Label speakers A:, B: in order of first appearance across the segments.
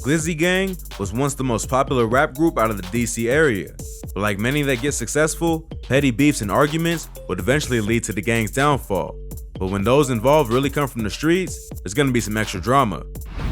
A: Gizzy Gang was once the most popular rap group out of the DC area, but like many that get successful, petty beefs and arguments would eventually lead to the gang's downfall. But when those involved really come from the streets, there's gonna be some extra drama.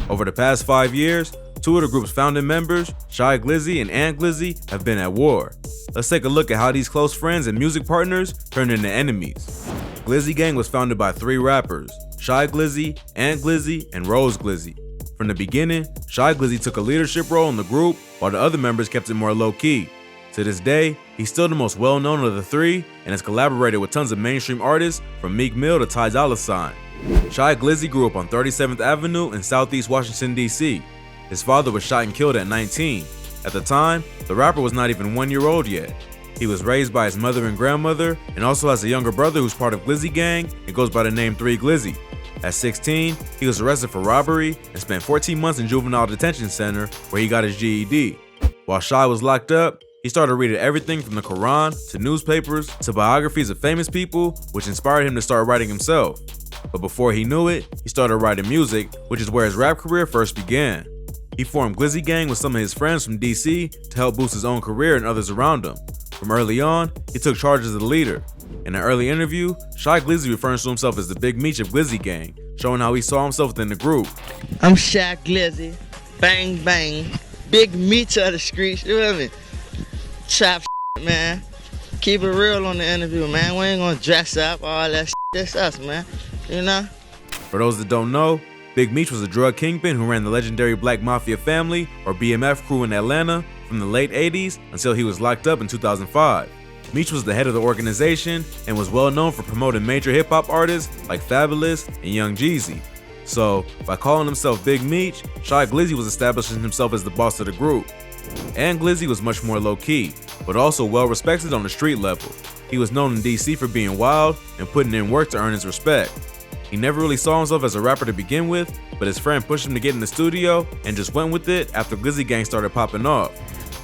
A: Over the past 5 years, two of the group's founding members, Shy Gizzy and Ant Glizzy, have been at war. Let's take a look at how these close friends and music partners turned into enemies. Gizzy Gang was founded by 3 rappers, Shy Gizzy, Ant Glizzy, and ROUGE Glizzy. From the beginning, Shy Gizzy took a leadership role in the group, while the other members kept it more low-key. To this day, he's still the most well-known of the 3 and has collaborated with tons of mainstream artists from Meek Mill to Ty Dolla $ign. Shy Gizzy grew up on 37th Avenue in Southeast Washington, D.C. His father was shot and killed at 19. At the time, the rapper was not even 1 year old yet. He was raised by his mother and grandmother and also has a younger brother who's part of Gizzy Gang and goes by the name 3 Glizzy. At 16, he was arrested for robbery and spent 14 months in juvenile detention center where he got his GED. While Shy was locked up, he started reading everything from the Quran to newspapers to biographies of famous people, which inspired him to start writing himself. But before he knew it, he started writing music, which is where his rap career first began. He formed Gizzy Gang with some of his friends from DC to help boost his own career and others around him. From early on, he took charge as the leader. In an early interview, Shy Gizzy refers to himself as the Big Meech of Gizzy Gang, showing how he saw himself within the group.
B: I'm Shy Gizzy, bang bang, Big Meech of the streets, you feel me? Chop man, keep it real on the interview, man. We ain't gonna dress up, all that that's us, man, you know?
A: For those that don't know, Big Meech was a drug kingpin who ran the legendary Black Mafia Family, or BMF crew in Atlanta, from the late 80s until he was locked up in 2005. Meech was the head of the organization and was well known for promoting major hip-hop artists like Fabulous and Young Jeezy. So, by calling himself Big Meech, Shy Gizzy was establishing himself as the boss of the group. And Glizzy was much more low-key, but also well-respected on the street level. He was known in DC for being wild and putting in work to earn his respect. He never really saw himself as a rapper to begin with, but his friend pushed him to get in the studio and just went with it after Gizzy Gang started popping off.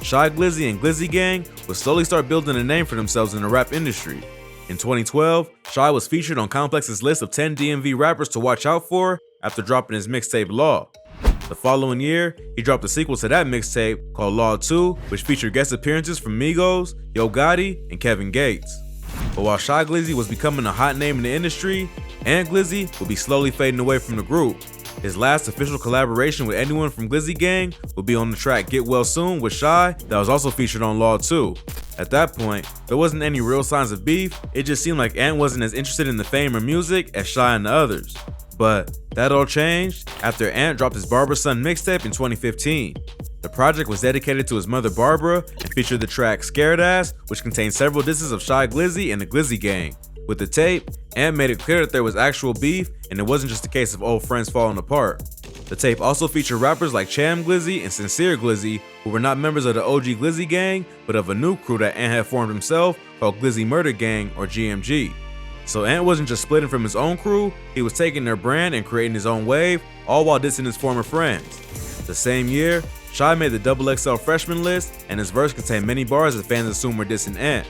A: Shy Gizzy and Gizzy Gang would slowly start building a name for themselves in the rap industry. In 2012, Shy was featured on Complex's list of 10 DMV rappers to watch out for after dropping his mixtape Law. The following year, he dropped a sequel to that mixtape called Law 2, which featured guest appearances from Migos, Yo Gotti, and Kevin Gates. But while Shy Gizzy was becoming a hot name in the industry, Ant Glizzy would be slowly fading away from the group. His last official collaboration with anyone from Gizzy Gang would be on the track Get Well Soon with Shy that was also featured on Law 2. At that point, there wasn't any real signs of beef, it just seemed like Ant wasn't as interested in the fame or music as Shy and the others. But that all changed after Ant dropped his Barbara Son mixtape in 2015. The project was dedicated to his mother Barbara and featured the track Scared Ass, which contained several disses of Shy Gizzy and the Gizzy Gang. With the tape, Ant made it clear that there was actual beef and it wasn't just a case of old friends falling apart. The tape also featured rappers like Cham Glizzy and Sincere Glizzy, who were not members of the OG Glizzy Gang, but of a new crew that Ant had formed himself called Glizzy Murder Gang, or GMG. So Ant wasn't just splitting from his own crew, he was taking their brand and creating his own wave, all while dissing his former friends. The same year, Shy made the XXL freshman list, and his verse contained many bars that fans assumed were dissing Ant.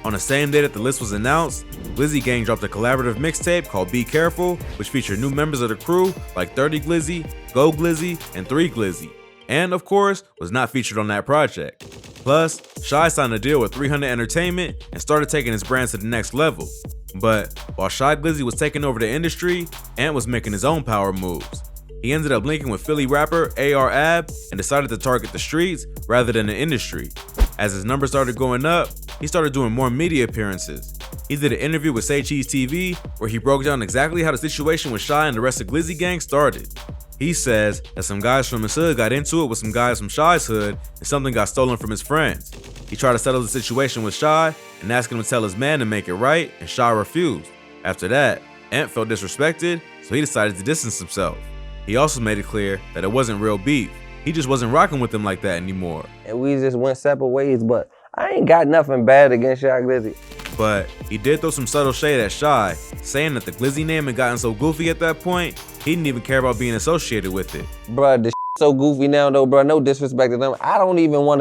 A: On the same day that the list was announced, Gizzy Gang dropped a collaborative mixtape called Be Careful, which featured new members of the crew like 30 Glizzy, Go Glizzy, and 3 Glizzy. And of course, was not featured on that project. Plus, Shy signed a deal with 300 Entertainment and started taking his brand to the next level. But while Shy Gizzy was taking over the industry, Ant was making his own power moves. He ended up linking with Philly rapper AR Ab and decided to target the streets rather than the industry. As his numbers started going up, he started doing more media appearances. He did an interview with Say Cheese TV where he broke down exactly how the situation with Shy and the rest of Gizzy Gang started. He says that some guys from his hood got into it with some guys from Shy's hood and something got stolen from his friends. He tried to settle the situation with Shy and asked him to tell his man to make it right, and Shy refused. After that, Ant felt disrespected, so he decided to distance himself. He also made it clear that it wasn't real beef. He just wasn't rocking with them like that anymore.
C: And we just went separate ways, but I ain't got nothing bad against Shy Gizzy.
A: But he did throw some subtle shade at Shy, saying that the Glizzy name had gotten so goofy at that point, he didn't even care about being associated with it.
C: Bruh, the so goofy now though, bruh, no disrespect to them. I don't want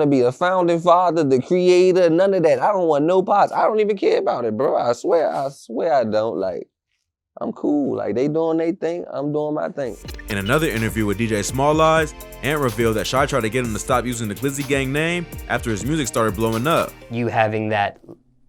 C: to be a founding father, the creator, none of that. I don't want no parts. I don't even care about it, bro. I swear I don't, like. I'm cool. Like, they doing their thing, I'm doing my thing.
A: In another interview with DJ Small Eyes, Ant revealed that Shy tried to get him to stop using the Glizzy Gang name after his music started blowing up.
D: You having that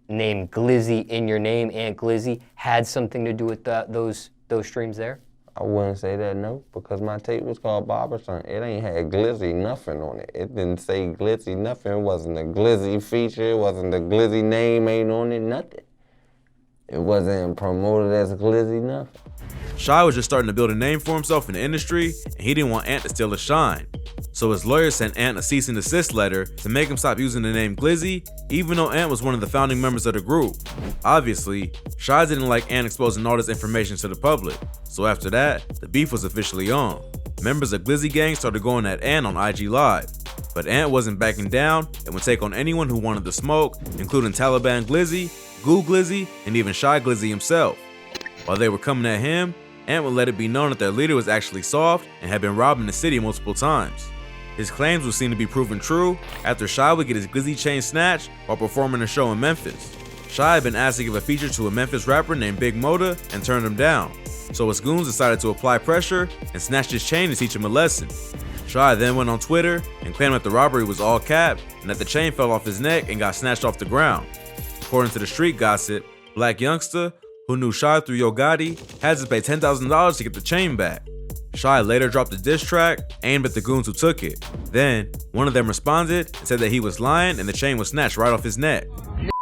D: name Glizzy in your name, Ant Glizzy, had something to do with those streams there?
C: I wouldn't say that, no, because my tape was called Barberson. It ain't had Glizzy nothing on it. It didn't say Glizzy nothing. It wasn't a Glizzy feature. It wasn't a Glizzy name ain't on it, nothing. It wasn't promoted as Glizzy nothing.
A: Shy was just starting to build a name for himself in the industry, and he didn't want Ant to steal his shine. So his lawyer sent Ant a cease and desist letter to make him stop using the name Glizzy, even though Ant was one of the founding members of the group. Obviously, Shy didn't like Ant exposing all this information to the public, so after that, the beef was officially on. Members of Glizzy Gang started going at Ant on IG Live, but Ant wasn't backing down and would take on anyone who wanted the smoke, including Taliban Glizzy, Goo Glizzy, and even Shy Glizzy himself. While they were coming at him, Ant would let it be known that their leader was actually soft and had been robbing the city multiple times. His claims would seem to be proven true after Shy would get his Glizzy chain snatched while performing a show in Memphis. Shy had been asked to give a feature to a Memphis rapper named Big Moda and turned him down, so his goons decided to apply pressure and snatched his chain to teach him a lesson. Shy then went on Twitter and claimed that the robbery was all cap and that the chain fell off his neck and got snatched off the ground. According to the street gossip, Black Youngster, who knew Shy through Yo Gotti, had to pay $10,000 to get the chain back. Shy later dropped a diss track aimed at the goons who took it. Then, one of them responded and said that he was lying and the chain was snatched right off his neck.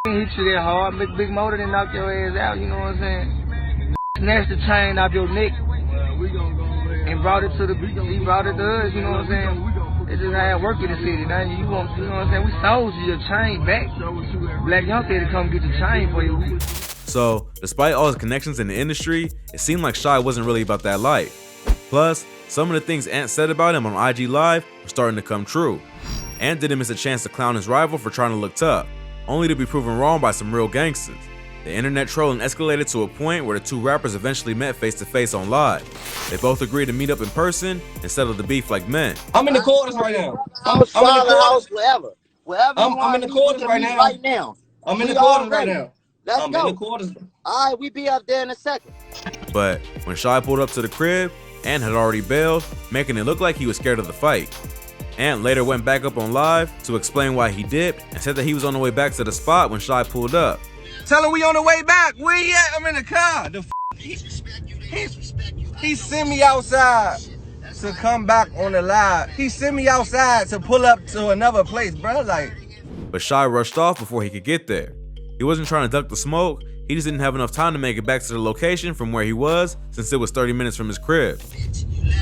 E: Hit you that hard, big motor didn't knock your ass out, you know what I'm saying? Snatched the chain off your neck and brought it to us, you know what I'm saying? It's just how it work in the city. Now you know what I'm saying? We sold you your chain back. Black Young said to come get the chain for you.
A: So, despite all his connections in the industry, it seemed like Shy wasn't really about that life. Plus, some of the things Ant said about him on IG Live were starting to come true. Ant didn't miss a chance to clown his rival for trying to look tough, only to be proven wrong by some real gangsters. The internet trolling escalated to a point where the two rappers eventually met face to face on live. They both agreed to meet up in person and settle the beef like men.
F: I'm in the quarters right now. I'm in the quarters. Wherever I'm in the quarters right now. I'm in the quarters right now.
G: Let's
F: I'm
G: go.
F: in the quarters.
G: All right, we be up there in a second.
A: But when Shy pulled up to the crib, Ant had already bailed, making it look like he was scared of the fight. Ant later went back up on live to explain why he dipped and said that he was on the way back to the spot when Shy pulled up.
F: Tell him we on the way back. Where he at? I'm in the car. He sent me outside to come back on the live. He sent me outside to pull up to another place, bro. Like,
A: But Shy rushed off before he could get there. He wasn't trying to duck the smoke, he just didn't have enough time to make it back to the location from where he was since it was 30 minutes from his crib.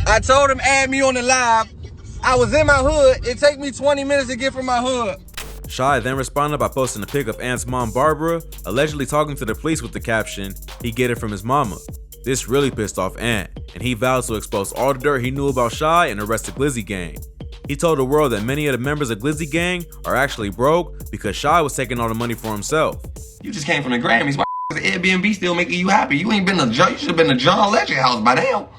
F: I told him add me on the live. I was in my hood. It take me 20 minutes to get from my hood.
A: Shy then responded by posting a pic of Ant's mom Barbara, allegedly talking to the police with the caption, "He get it from his mama." This really pissed off Ant, and he vowed to expose all the dirt he knew about Shy and arrest the Glizzy Gang. He told the world that many of the members of Glizzy Gang are actually broke because Shy was taking all the money for himself.
H: You just came from the Grammys. Why is Airbnb still making you happy? You ain't been to John. You should have been to John Legend house by now.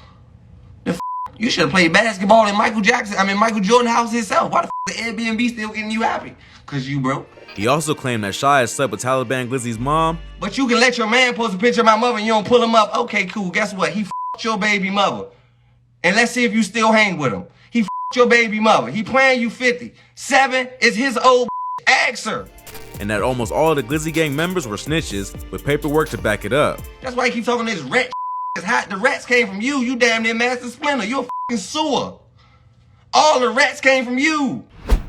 H: You should have played basketball in Michael Jordan house himself. Why the Airbnb still getting you happy? Cause you broke.
A: He also claimed that Shy had slept with Taliban Glizzy's mom.
H: But you can let your man post a picture of my mother and you don't pull him up. Okay, cool. Guess what? He your baby mother. And let's see if you still hang with him. He your baby mother. He playing you 50. 7 is his old ask her.
A: And that almost all of the Glizzy Gang members were snitches with paperwork to back it up.
H: That's why he keep talking this rat is hot. The rats came from you. You damn near Master Splinter. You're a sewer. All the rats came from you.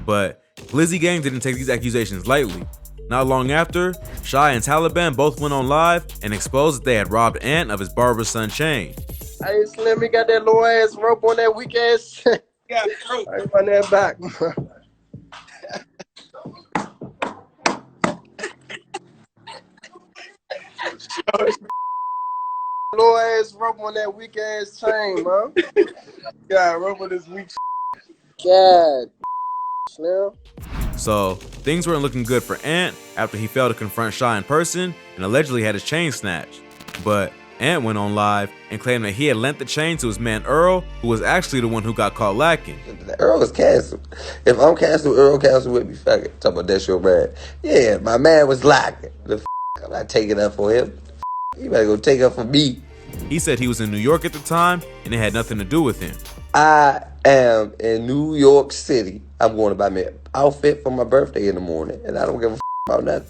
A: But Glizzy Gang didn't take these accusations lightly. Not long after, Shy and Taliban both went on live and exposed that they had robbed Ant of his barber's son chain.
E: Hey, Slim, he got that low ass rope on that weak ass.
F: Yeah, bro.
E: I run that back. Low ass rope on that weak ass chain, bro. God, rope on this weak. God, Slim.
A: So, things weren't looking good for Ant after he failed to confront Shy in person and allegedly had his chain snatched. But Ant went on live and claimed that he had lent the chain to his man Earl, who was actually the one who got caught lacking.
C: Earl was canceled. If I'm canceled, Earl canceled with me. Fuck it. Talk about that your man. Yeah, my man was lacking. I'm not taking up for him. You better go take up for me.
A: He said he was in New York at the time and it had nothing to do with him.
I: I am in New York City. I'm going to buy me an outfit for my birthday in the morning, and I don't give a about nothing.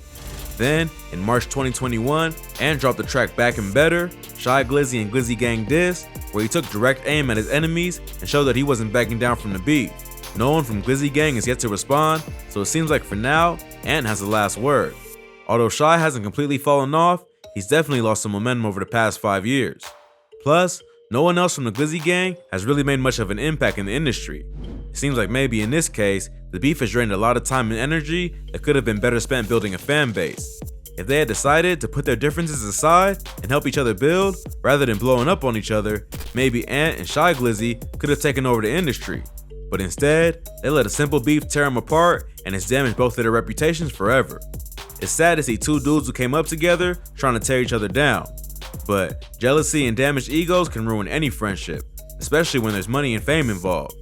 A: Then, in March 2021, and dropped the track Back and Better, Shy Gizzy and Gizzy Gang Diss, where he took direct aim at his enemies and showed that he wasn't backing down from the beef. No one from Gizzy Gang is yet to respond, so it seems like for now, Ant has the last word. Although Shy hasn't completely fallen off, he's definitely lost some momentum over the past 5 years. Plus, no one else from the Glizzy Gang has really made much of an impact in the industry. It seems like maybe in this case, the beef has drained a lot of time and energy that could have been better spent building a fan base. If they had decided to put their differences aside and help each other build, rather than blowing up on each other, maybe Ant and Shy Glizzy could have taken over the industry. But instead, they let a simple beef tear them apart and it's damaged both of their reputations forever. It's sad to see two dudes who came up together trying to tear each other down. But jealousy and damaged egos can ruin any friendship, especially when there's money and fame involved.